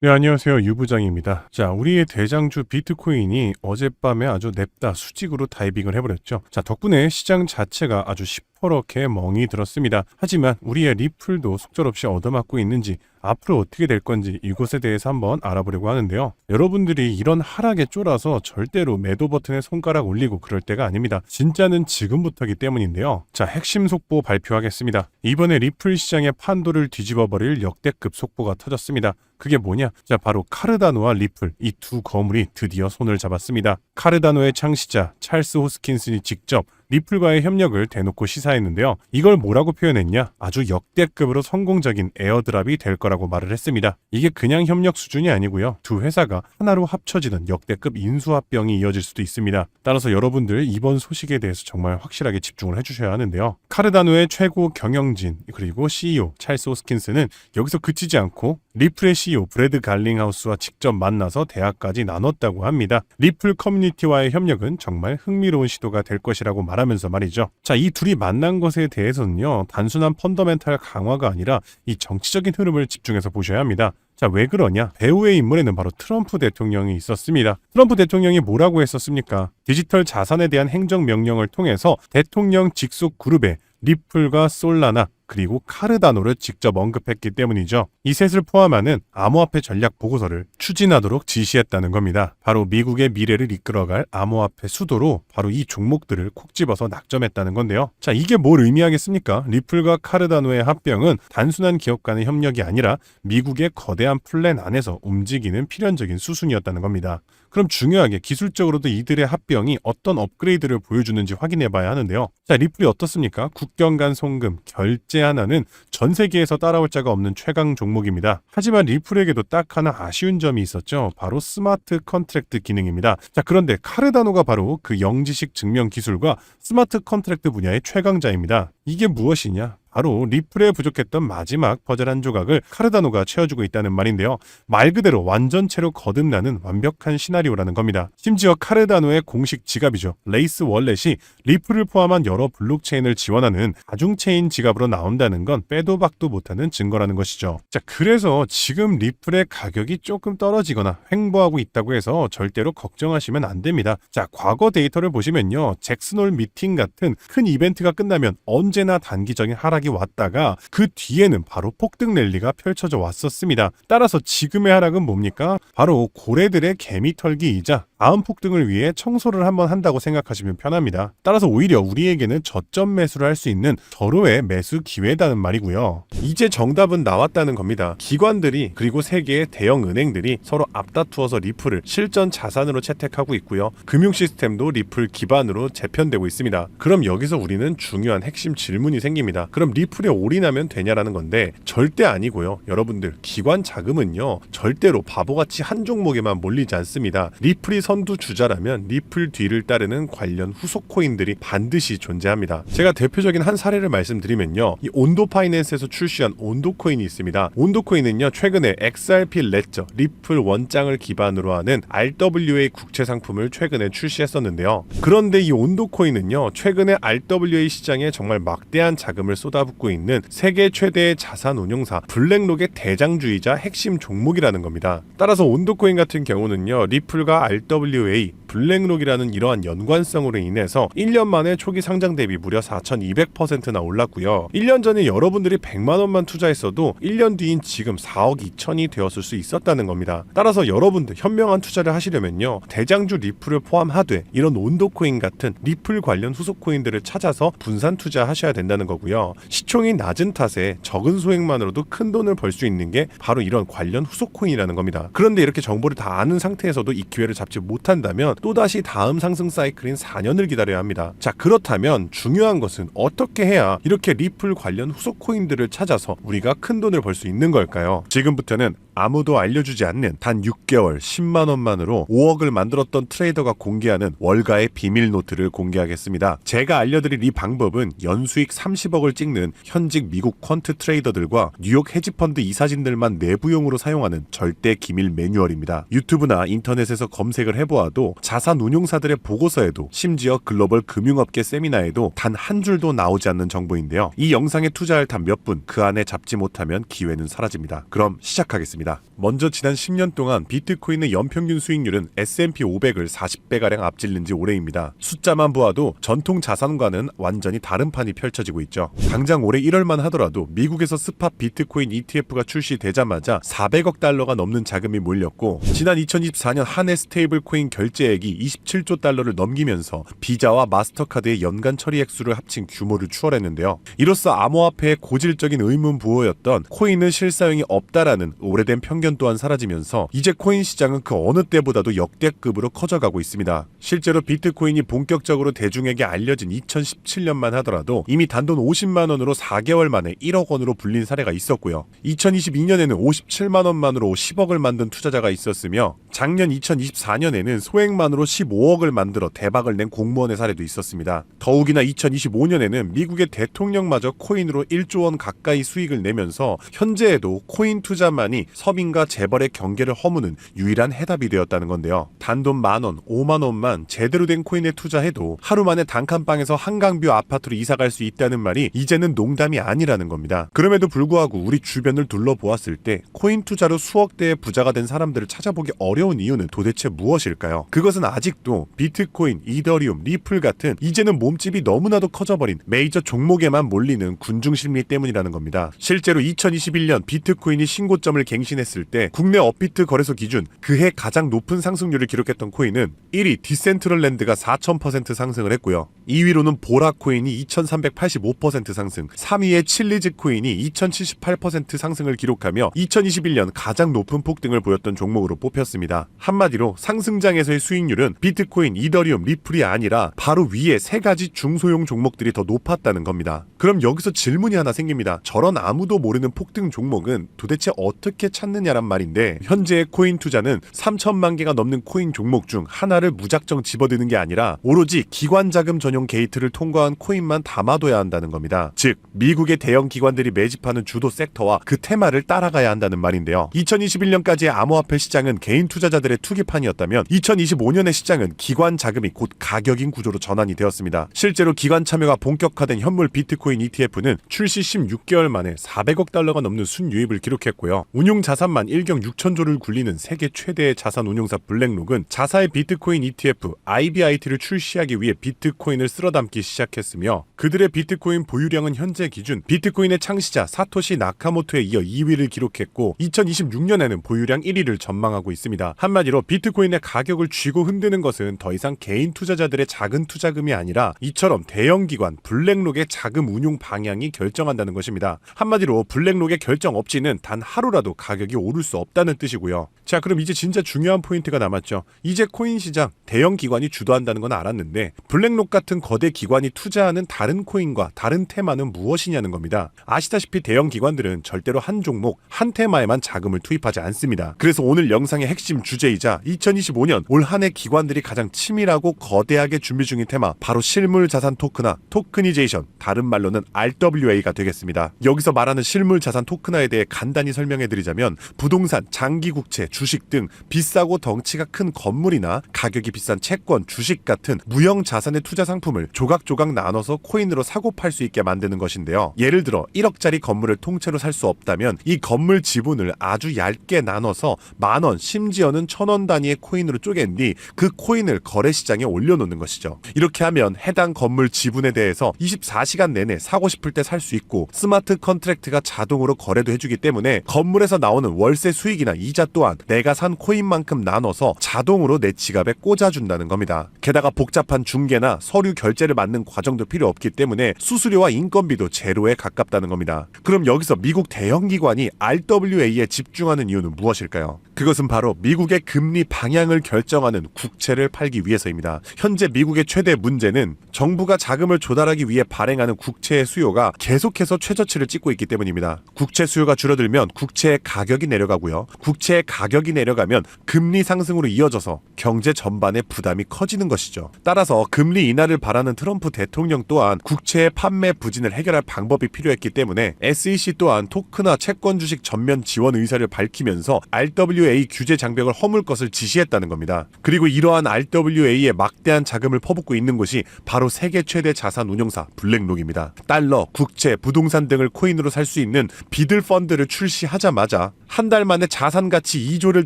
네, 안녕하세요. 유부장입니다. 자, 우리의 대장주 비트코인이 어젯밤에 아주 냅다 수직으로 다이빙을 해버렸죠. 자, 덕분에 시장 자체가 아주 시퍼렇게 멍이 들었습니다. 하지만 우리의 리플도 속절없이 얻어맞고 있는지, 앞으로 어떻게 될 건지 이것에 대해서 한번 알아보려고 하는데요. 여러분들이 이런 하락에 쫄아서 절대로 매도 버튼에 손가락 올리고 그럴 때가 아닙니다. 진짜는 지금부터기 때문인데요. 자, 핵심 속보 발표하겠습니다. 이번에 리플 시장의 판도를 뒤집어버릴 역대급 속보가 터졌습니다. 그게 뭐냐? 자, 바로 카르다노와 리플, 이 두 거물이 드디어 손을 잡았습니다. 카르다노의 창시자 찰스 호스킨슨이 직접 리플과의 협력을 대놓고 시사했는데요. 이걸 뭐라고 표현했냐? 아주 역대급으로 성공적인 에어드랍이 될 거라고 말을 했습니다. 이게 그냥 협력 수준이 아니고요. 두 회사가 하나로 합쳐지는 역대급 인수합병이 이어질 수도 있습니다. 따라서 여러분들 이번 소식에 대해서 정말 확실하게 집중을 해주셔야 하는데요. 카르다노의 최고 경영진 그리고 CEO 찰스 호스킨슨은 여기서 그치지 않고 리플의 CEO 브래드 갈링하우스와 직접 만나서 대화까지 나눴다고 합니다. 리플 커뮤니티와의 협력은 정말 흥미로운 시도가 될 것이라고 말하면서 말이죠. 자, 이 둘이 만난 것에 대해서는요, 단순한 펀더멘탈 강화가 아니라 이 정치적인 흐름을 집중해서 보셔야 합니다. 자, 왜 그러냐? 배후의 인물에는 바로 트럼프 대통령이 있었습니다. 트럼프 대통령이 뭐라고 했었습니까? 디지털 자산에 대한 행정명령을 통해서 대통령 직속 그룹에 리플과 솔라나 그리고 카르다노를 직접 언급했기 때문이죠. 이 셋을 포함하는 암호화폐 전략 보고서를 추진하도록 지시했다는 겁니다. 바로 미국의 미래를 이끌어갈 암호화폐 수도로 바로 이 종목들을 콕 집어서 낙점했다는 건데요. 자, 이게 뭘 의미하겠습니까? 리플과 카르다노의 합병은 단순한 기업 간의 협력이 아니라 미국의 거대한 플랜 안에서 움직이는 필연적인 수순이었다는 겁니다. 그럼 중요하게 기술적으로도 이들의 합병이 어떤 업그레이드를 보여주는지 확인해 봐야 하는데요. 자, 리플이 어떻습니까? 국경 간 송금, 결제 하나는 전 세계에서 따라올 자가 없는 최강 종목입니다. 하지만 리플에게도 딱 하나 아쉬운 점이 있었죠. 바로 스마트 컨트랙트 기능입니다. 자, 그런데 카르다노가 바로 그 영지식 증명 기술과 스마트 컨트랙트 분야의 최강자입니다. 이게 무엇이냐? 바로 리플에 부족했던 마지막 퍼즐 한 조각을 카르다노가 채워주고 있다는 말인데요. 말 그대로 완전체로 거듭나는 완벽한 시나리오라는 겁니다. 심지어 카르다노의 공식 지갑이죠. 레이스 월렛이 리플을 포함한 여러 블록체인을 지원하는 다중체인 지갑으로 나온다는 건 빼도 박도 못하는 증거라는 것이죠. 자, 그래서 지금 리플의 가격이 조금 떨어지거나 횡보하고 있다고 해서 절대로 걱정하시면 안 됩니다. 자, 과거 데이터를 보시면요. 잭슨홀 미팅 같은 큰 이벤트가 끝나면 언제나 단기적인 하락이 왔다가 그 뒤에는 바로 폭등 랠리가 펼쳐져 왔었습니다. 따라서 지금의 하락은 뭡니까? 바로 고래들의 개미 털기이자 다음 폭등을 위해 청소를 한번 한다고 생각하시면 편합니다. 따라서 오히려 우리에게는 저점 매수를 할 수 있는 절호의 매수 기회다는 말이고요. 이제 정답은 나왔다는 겁니다. 기관들이 그리고 세계의 대형 은행들이 서로 앞다투어서 리플을 실전 자산으로 채택하고 있고요. 금융 시스템도 리플 기반으로 재편되고 있습니다. 그럼 여기서 우리는 중요한 핵심 질문이 생깁니다. 그럼 리플에 올인하면 되냐라는 건데 절대 아니고요. 여러분들 기관 자금은요 절대로 바보같이 한 종목에만 몰리지 않습니다. 리플이 선두 주자라면 리플 뒤를 따르는 관련 후속 코인들이 반드시 존재합니다. 제가 대표적인 한 사례를 말씀드리면요. 이 온도 파이낸스에서 출시한 온도 코인이 있습니다. 온도 코인은요 최근에 XRP 레저 리플 원장을 기반으로 하는 RWA 국채 상품을 최근에 출시했었는데요. 그런데 이 온도 코인은요 최근에 RWA 시장에 정말 막대한 자금을 쏟아붓고 있는 세계 최대의 자산 운용사 블랙록의 대장주이자 핵심 종목이라는 겁니다. 따라서 온도코인 같은 경우는요 리플과 RWA, 블랙록이라는 이러한 연관성으로 인해서 1년 만에 초기 상장 대비 무려 4200%나 올랐고요. 1년 전에 여러분들이 100만원만 투자했어도 1년 뒤인 지금 4억 2천이 되었을 수 있었다는 겁니다. 따라서 여러분들 현명한 투자를 하시려면요 대장주 리플을 포함하되 이런 온도코인 같은 리플 관련 후속 코인들을 찾아서 분산 투자하셔야 된다는 거고요. 시총이 낮은 탓에 적은 소액만으로도 큰 돈을 벌 수 있는 게 바로 이런 관련 후속 코인이라는 겁니다. 그런데 이렇게 정보를 다 아는 상태에서도 이 기회를 잡지 못한다면 또다시 다음 상승 사이클인 4년을 기다려야 합니다. 자, 그렇다면 중요한 것은 어떻게 해야 이렇게 리플 관련 후속 코인들을 찾아서 우리가 큰 돈을 벌 수 있는 걸까요? 지금부터는 아무도 알려주지 않는 단 6개월 10만원만으로 5억을 만들었던 트레이더가 공개하는 월가의 비밀 노트를 공개하겠습니다. 제가 알려드릴 이 방법은 연수익 30억을 찍는 현직 미국 퀀트 트레이더들과 뉴욕 헤지펀드 이사진들만 내부용으로 사용하는 절대 기밀 매뉴얼입니다. 유튜브나 인터넷에서 검색을 해보아도 자산 운용사들의 보고서에도 심지어 글로벌 금융업계 세미나에도 단 한 줄도 나오지 않는 정보인데요. 이 영상에 투자할 단 몇 분 그 안에 잡지 못하면 기회는 사라집니다. 그럼 시작하겠습니다. 있습니다. 먼저 지난 10년 동안 비트코인의 연평균 수익률은 S&P 500을 40배가량 앞질른 지 오래입니다. 숫자만 보아도 전통 자산과는 완전히 다른 판이 펼쳐지고 있죠. 당장 올해 1월만 하더라도 미국에서 스팟 비트코인 ETF가 출시되자마자 400억 달러가 넘는 자금이 몰렸고, 지난 2024년 한 해 스테이블 코인 결제액이 27조 달러를 넘기면서 비자와 마스터카드의 연간 처리 액수를 합친 규모를 추월했는데요. 이로써 암호화폐의 고질적인 의문 부호였던 코인은 실사용이 없다라는 오래된 편견 또한 사라지면서 이제 코인 시장은 그 어느 때보다도 역대급으로 커져가고 있습니다. 실제로 비트코인이 본격적으로 대중에게 알려진 2017년만 하더라도 이미 단돈 50만 원으로 4개월 만에 1억 원으로 불린 사례가 있었고요. 2022년에는 57만 원만으로 10억을 만든 투자자가 있었으며, 작년 2024년에는 소액만으로 15억을 만들어 대박을 낸 공무원의 사례도 있었습니다. 더욱이나 2025년에는 미국의 대통령마저 코인으로 1조 원 가까이 수익을 내면서 현재에도 코인 투자만이 서민과 재벌의 경계를 허무는 유일한 해답이 되었다는 건데요. 단돈 만원, 5만 원만 제대로 된 코인에 투자해도 하루 만에 단칸방에서 한강뷰 아파트로 이사갈 수 있다는 말이 이제는 농담이 아니라는 겁니다. 그럼에도 불구하고 우리 주변을 둘러보았을 때 코인 투자로 수억 대의 부자가 된 사람들을 찾아보기 어려운 이유는 도대체 무엇일까요? 그것은 아직도 비트코인, 이더리움, 리플 같은 이제는 몸집이 너무나도 커져버린 메이저 종목에만 몰리는 군중 심리 때문이라는 겁니다. 실제로 2021년 비트코인이 신고점을 갱신했을 때 국내 업비트 거래소 기준 그해 가장 높은 상승률을 기록했던 코인은 1위 디센트럴랜드가 4000% 상승을 했고요. 2위로는 보라코인이 2385% 상승, 3위의 칠리즈 코인이 2078% 상승을 기록하며 2021년 가장 높은 폭등을 보였던 종목으로 뽑혔습니다. 한마디로 상승장에서의 수익률은 비트코인, 이더리움, 리플이 아니라 바로 위에 세 가지 중소형 종목들이 더 높았다는 겁니다. 그럼 여기서 질문이 하나 생깁니다. 저런 아무도 모르는 폭등 종목은 도대체 어떻게 찾느냐란 말인데, 현재의 코인 투자는 3천만 개가 넘는 코인 종목 중 하나를 무작정 집어드는 게 아니라 오로지 기관 자금 전용 게이트를 통과한 코인만 담아둬야 한다는 겁니다. 즉, 미국의 대형 기관들이 매집하는 주도 섹터와 그 테마를 따라가야 한다는 말인데요. 2021년까지의 암호화폐 시장은 개인 투자자들의 투기판이었다면 2025년의 시장은 기관 자금이 곧 가격인 구조로 전환이 되었습니다. 실제로 기관 참여가 본격화된 현물 비트코인 ETF는 출시 16개월 만에 400억 달러가 넘는 순유입을 기록했고요. 운용 자산만 1경 6천조를 굴리는 세계 최대의 자산 운용사 블랙록은 자사의 비트코인 ETF IBIT를 출시하기 위해 비트코인을 쓸어담기 시작했으며, 그들의 비트코인 보유량은 현재 기준 비트코인의 창시자 사토시 나카모토에 이어 2위를 기록했고 2026년에는 보유량 1위를 전망하고 있습니다. 한마디로 비트코인의 가격을 쥐고 흔드는 것은 더 이상 개인 투자자들의 작은 투자금이 아니라 이처럼 대형 기관 블랙록의 자금 운용 방향이 결정한다는 것입니다. 한마디로 블랙록의 결정 없이는 단 하루라도 가격이 오를 수 없다는 뜻이고요. 자, 그럼 이제 진짜 중요한 포인트가 남았죠. 이제 코인 시장 대형 기관이 주도한다는 건 알았는데 블랙록 같은 거대 기관이 투자하는 다른 코인과 다른 테마는 무엇이냐는 겁니다. 아시다시피 대형 기관들은 절대로 한 종목, 한 테마에만 자금을 투입하지 않습니다. 그래서 오늘 영상의 핵심 주제이자 2025년 올 한 해 기관들이 가장 치밀하고 거대하게 준비 중인 테마, 바로 실물 자산 토큰화, 토크니제이션, 다른 말로는 RWA가 되겠습니다. 여기서 말하는 실물 자산 토큰화에 대해 간단히 설명해드리자면, 부동산, 장기국채, 주식 등 비싸고 덩치가 큰 건물이나 가격이 비싼 채권, 주식 같은 무형 자산의 투자 상품을 조각조각 나눠서 코인으로 사고 팔 수 있게 만드는 것인데요. 예를 들어 1억짜리 건물을 통째로 살 수 없다면 이 건물 지분을 아주 얇게 나눠서 만원, 심지어는 1000원 단위의 코인으로 쪼갠 뒤 그 코인을 거래시장에 올려놓는 것이죠. 이렇게 하면 해당 건물 지분에 대해서 24시간 내내 사고 싶을 때 살 수 있고, 스마트 컨트랙트가 자동으로 거래도 해주기 때문에 건물에서 나오는 월세 수익이나 이자 또한 내가 산 코인만큼 나눠서 자동으로 내 지갑에 꽂아준다는 겁니다. 게다가 복잡한 중개나 서류 결제를 맡는 과정도 필요 없기 때문에 수수료와 인건비도 제로에 가깝다는 겁니다. 그럼 여기서 미국 대형 기관이 RWA에 집중하는 이유는 무엇일까요? 그것은 바로 미국의 금리 방향을 결정하는 국채를 팔기 위해서입니다. 현재 미국의 최대 문제는 정부가 자금을 조달하기 위해 발행하는 국채의 수요가 계속해서 최저치를 찍고 있기 때문입니다. 국채 수요가 줄어들면 국채의 가격이 내려가고요. 국채의 가격이 내려가면 금리 상승으로 이어져서 경제 전반의 부담이 커지는 것이죠. 따라서 금리 인하를 바라는 트럼프 대통령 또한 국채의 판매 부진을 해결할 방법이 필요했기 때문에 SEC 또한 토크나 채권 주식 전면 지원 의사를 밝히면서 RWA 규제 장벽을 허물 것을 지시했다는 겁니다. 그리고 이러한 RWA에 막대한 자금을 퍼붓고 있는 곳이 바로 세계 최대 자산 운용사 블랙록입니다. 달러, 국채, 부동산 등을 코인으로 살 수 있는 비들 펀드를 출시하자마자 한 달 만에 자산 가치 2조를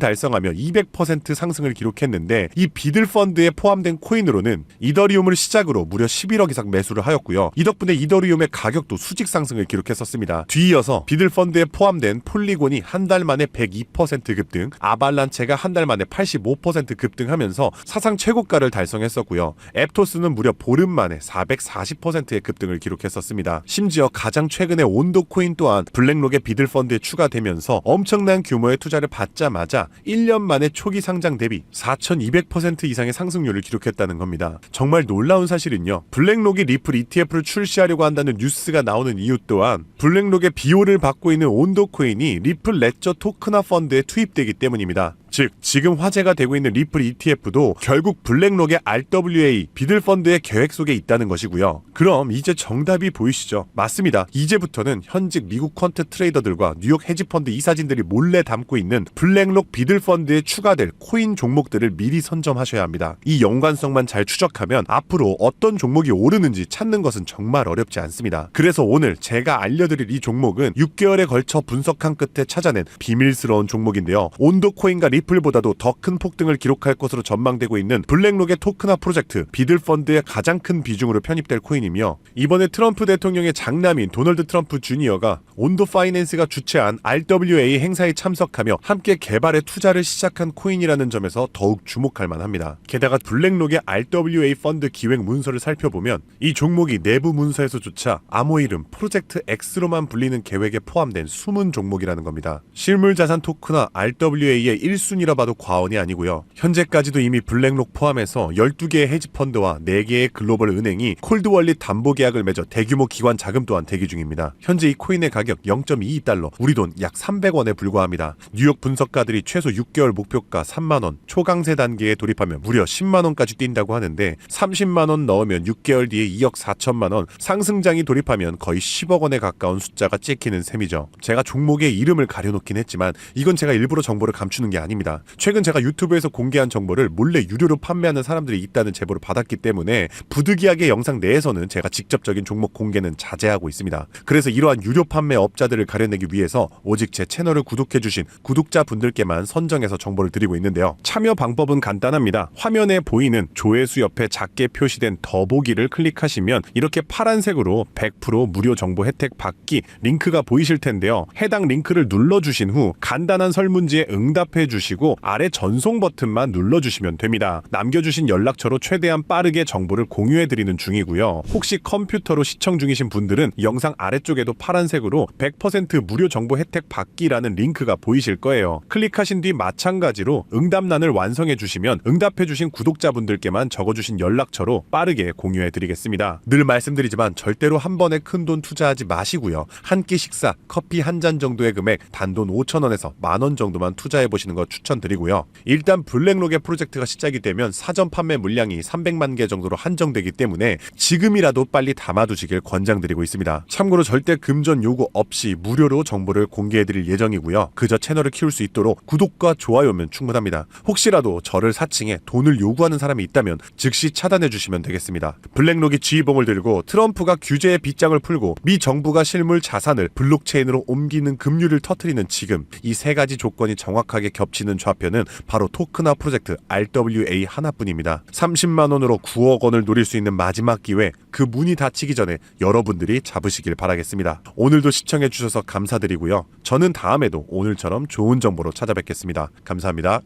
달성하며 200% 상승을 기록했는데, 이 비들 펀드에 포함된 코인으로는 이더리움을 시작으로 무려 11억 이상 매수를 하였고요. 이 덕분에 이더리움의 가격도 수직 상승을 기록했었습니다. 뒤이어서 비들 펀드에 포함된 폴리곤이 한 달 만에 102% 급등, 아발란체가 한 달 만에 85% 급등하면서 사상 최고가를 달성했었고요. 앱토스는 무려 보름 만에 440%의 급등을 기록했었습니다. 심지어 가장 최근에 온도 코인 또한 블랙록의 비들 펀드에 추가되면서 엄청난 규모의 투자를 받자마자 1년 만에 초기 상장 대비 4200% 이상의 상승률을 기록했다는 겁니다. 정말 놀라운 사실은요, 블랙록이 리플 ETF를 출시하려고 한다는 뉴스가 나오는 이유 또한 블랙록의 비호를 받고 있는 온도 코인이 리플 레저 토크나 펀드에 투입되기 때문입니다. 즉, 지금 화제가 되고 있는 리플 ETF도 결국 블랙록의 RWA 비들 펀드의 계획 속에 있다는 것이고요. 그럼 이제 정답이 보이시죠? 맞습니다. 이제부터는 현직 미국 퀀트 트레이더들과 뉴욕 헤지펀드 이사진들이 몰래 담고 있는 블랙록 비들 펀드에 추가될 코인 종목들을 미리 선점하셔야 합니다. 이 연관성만 잘 추적하면 앞으로 어떤 종목이 오르는지 찾는 것은 정말 어렵지 않습니다. 그래서 오늘 제가 알려드릴 이 종목은 6개월에 걸쳐 분석한 끝에 찾아낸 비밀스러운 종목인데요. 온도 코인과 리플보다도 더 큰 폭등을 기록할 것으로 전망되고 있는 블랙록의 토크나 프로젝트 비들 펀드의 가장 큰 비중으로 편입될 코인이며, 이번에 트럼프 대통령의 장남인 도널드 트럼프 주니어가 온도 파이낸스가 주최한 RWA 행사에 참석하며 함께 개발에 투자를 시작한 코인이라는 점에서 더욱 주목할 만합니다. 게다가 블랙록의 RWA 펀드 기획 문서를 살펴보면 이 종목이 내부 문서에서조차 암호 이름 프로젝트 X로만 불리는 계획에 포함된 숨은 종목이라는 겁니다. 실물자산 토크나 RWA의 1순위라 봐도 과언이 아니고요. 현재까지도 이미 블랙록 포함해서 12개의 헤지펀드와 4개의 글로벌 은행이 콜드월릿 담보 계약을 맺어 대규모 기관 자금 또한 대기 중입니다. 현재 이 코인의 가격 0.22달러, 우리 돈 약 300원에 불과합니다. 뉴욕 분석가들이 최소 6개월 목표가 3만원, 초강세 단계에 돌입하면 무려 10만원까지 뛴다고 하는데 30만원 넣으면 6개월 뒤에 2억 4천만원, 상승장이 돌입하면 거의 10억원에 가까운 숫자가 찍히는 셈이죠. 제가 종목의 이름을 가려놓긴 했지만 이건 제가 일부러 정보를 감추는 게 아닙니다. 최근 제가 유튜브에서 공개한 정보를 몰래 유료로 판매하는 사람들이 있다는 제보를 받았기 때문에 부득이하게 영상 내에서는 제가 직접적인 종목 공개는 자제하고 있습니다. 그래서 이러한 유료 판매 업자들을 가려내기 위해서 오직 제 채널을 구독해주신 구독자분들께만 선정해서 정보를 드리고 있는데요. 참여 방법은 간단합니다. 화면에 보이는 조회수 옆에 작게 표시된 더보기를 클릭하시면 이렇게 파란색으로 100% 무료 정보 혜택 받기 링크가 보이실 텐데요. 해당 링크를 눌러주신 후 간단한 설문지에 응답해 주시고 아래 전송 버튼만 눌러주시면 됩니다. 남겨주신 연락처로 최대한 빠르게 정보를 공유해드리는 중이고요. 혹시 컴퓨터로 시청 중이신 분들은 영상 아래쪽에도 파란색으로 100% 무료 정보 혜택 받기라는 링크가 보이실 거예요. 클릭하신 뒤 마찬가지로 응답란을 완성해 주시면 응답해 주신 구독자분들께만 적어주신 연락처로 빠르게 공유해 드리겠습니다. 늘 말씀드리지만 절대로 한 번에 큰돈 투자하지 마시고요. 한 끼 식사, 커피 한 잔 정도의 금액 단돈 5,000원에서 만원 정도만 투자해 보시는 거 추천드리고요. 일단 블랙록의 프로젝트가 시작이 되면 사전 판매 물량이 300만 개 정도로 한정되기 때문에 지금이라도 빨리 담아두시길 권장드리고 있습니다. 참고로 절대 금전 요구 없이 무료로 정보를 공개해드릴 예정이고요. 그저 채널을 키울 수 있도록 구독과 좋아요면 충분합니다. 혹시라도 저를 사칭해 돈을 요구하는 사람이 있다면 즉시 차단해주시면 되겠습니다. 블랙록이 지휘봉을 들고 트럼프가 규제의 빗장을 풀고 미 정부가 실물 자산을 블록체인으로 옮기는 급류를 터뜨리는 지금, 이 세 가지 조건이 정확하게 겹치는 좌표는 바로 토크나 프로젝트 RWA 하나뿐입니다. 30만원으로 9억 원을 노릴 수 있는 마지막 기회, 그 문이 닫히기 전에 여러분들이 잡으시길 바라겠습니다. 오늘도 시청해주셔서 감사드리고요. 저는 다음에도 오늘처럼 좋은 정보로 찾아뵙겠습니다. 감사합니다.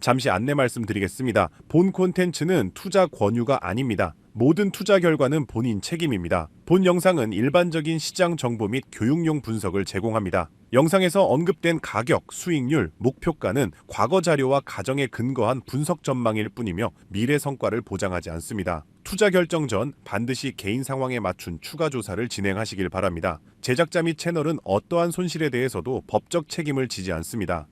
잠시 안내 말씀드리겠습니다. 본 콘텐츠는 투자 권유가 아닙니다. 모든 투자 결과는 본인 책임입니다. 본 영상은 일반적인 시장 정보 및 교육용 분석을 제공합니다. 영상에서 언급된 가격, 수익률, 목표가는 과거 자료와 가정에 근거한 분석 전망일 뿐이며 미래 성과를 보장하지 않습니다. 투자 결정 전 반드시 개인 상황에 맞춘 추가 조사를 진행하시길 바랍니다. 제작자 및 채널은 어떠한 손실에 대해서도 법적 책임을 지지 않습니다.